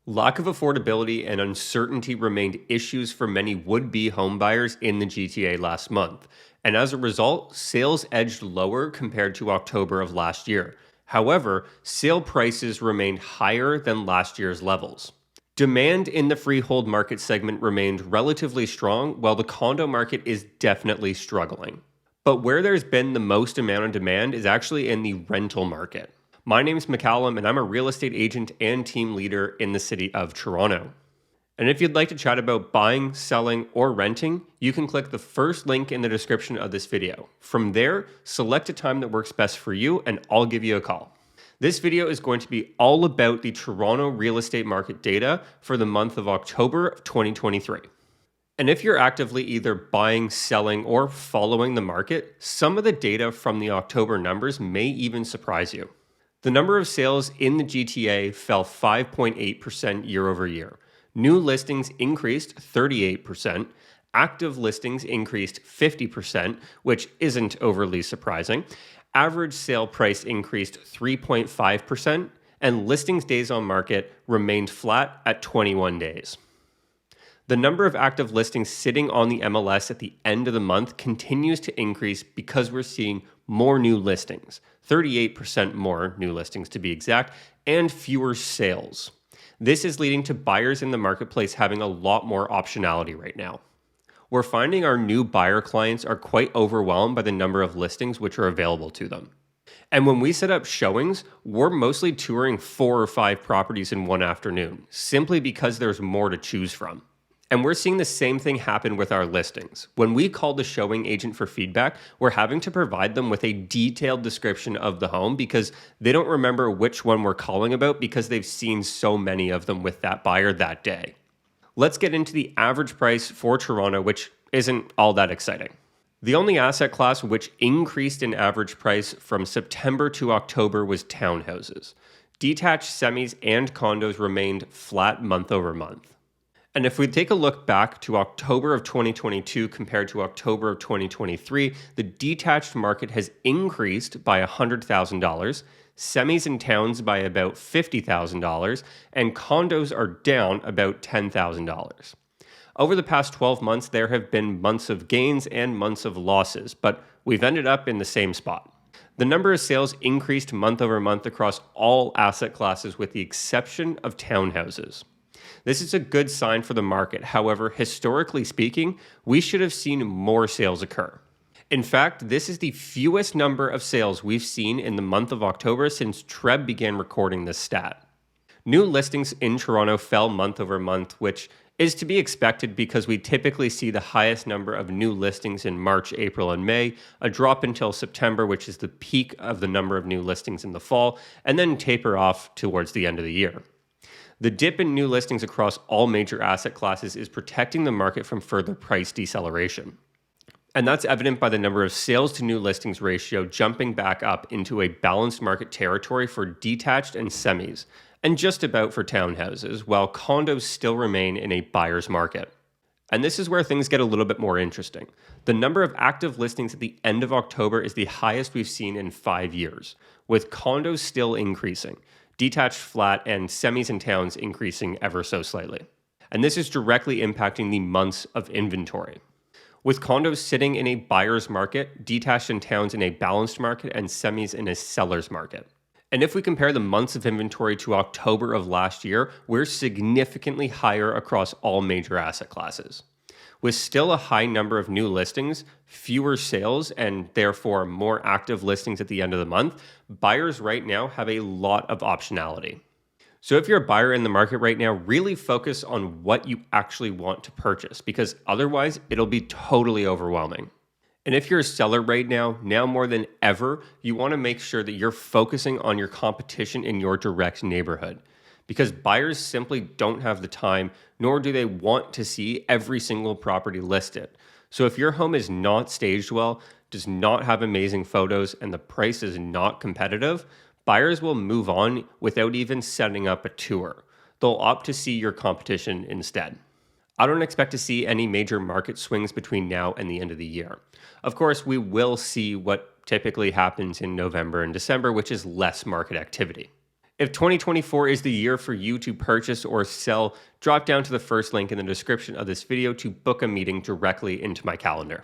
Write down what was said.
Lack of affordability and uncertainty remained issues for many would-be homebuyers in the GTA last month, and as a result, sales edged lower compared to October of last year. However, sale prices remained higher than last year's levels. Demand in the freehold market segment remained relatively strong, while the condo market is definitely struggling. But where there's been the most amount of demand is actually in the rental market. My name's Macallum, and I'm a real estate agent and team leader in the city of Toronto. And if you'd like to chat about buying, selling, or renting, you can click the first link in the description of this video. From there, select a time that works best for you, and I'll give you a call. This video is going to be all about the Toronto real estate market data for the month of October of 2023. And if you're actively either buying, selling, or following the market, some of the data from the October numbers may even surprise you. The number of sales in the GTA fell 5.8% year over year. New listings increased 38%. Active listings increased 50%, which isn't overly surprising. Average sale price increased 3.5%, and listings days on market remained flat at 21 days. The number of active listings sitting on the MLS at the end of the month continues to increase because we're seeing more new listings, 38% more new listings to be exact, and fewer sales. This is leading to buyers in the marketplace having a lot more optionality right now. We're finding our new buyer clients are quite overwhelmed by the number of listings which are available to them. And when we set up showings, we're mostly touring 4 or 5 properties in one afternoon, simply because there's more to choose from. And we're seeing the same thing happen with our listings. When we call the showing agent for feedback, we're having to provide them with a detailed description of the home because they don't remember which one we're calling about because they've seen so many of them with that buyer that day. Let's get into the average price for Toronto, which isn't all that exciting. The only asset class which increased in average price from September to October was townhouses. Detached semis and condos remained flat month over month. And if we take a look back to October of 2022 compared to October of 2023, the detached market has increased by $100,000, semis and towns by about $50,000, and condos are down about $10,000. Over the past 12 months, there have been months of gains and months of losses, but we've ended up in the same spot. The number of sales increased month over month across all asset classes with the exception of townhouses. This is a good sign for the market. However, historically speaking, we should have seen more sales occur. In fact, this is the fewest number of sales we've seen in the month of October since TRREB began recording this stat. New listings in Toronto fell month over month, which is to be expected because we typically see the highest number of new listings in March, April, and May, a drop until September, which is the peak of the number of new listings in the fall, and then taper off towards the end of the year. The dip in new listings across all major asset classes is protecting the market from further price deceleration. And that's evident by the number of sales to new listings ratio jumping back up into a balanced market territory for detached and semis, and just about for townhouses, while condos still remain in a buyer's market. And this is where things get a little bit more interesting. The number of active listings at the end of October is the highest we've seen in 5 years, with condos still increasing, detached flat, and semis and towns increasing ever so slightly. And this is directly impacting the months of inventory. With condos sitting in a buyer's market, detached and towns in a balanced market, and semis in a seller's market. And if we compare the months of inventory to October of last year, we're significantly higher across all major asset classes. With still a high number of new listings, fewer sales, and therefore more active listings at the end of the month, buyers right now have a lot of optionality. So if you're a buyer in the market right now, really focus on what you actually want to purchase, because otherwise it'll be totally overwhelming. And if you're a seller right now more than ever, you want to make sure that you're focusing on your competition in your direct neighborhood, because buyers simply don't have the time, nor do they want to see every single property listed. So if your home is not staged well, does not have amazing photos, and the price is not competitive, buyers will move on without even setting up a tour. They'll opt to see your competition instead. I don't expect to see any major market swings between now and the end of the year. Of course, we will see what typically happens in November and December, which is less market activity. If 2024 is the year for you to purchase or sell, drop down to the first link in the description of this video to book a meeting directly into my calendar.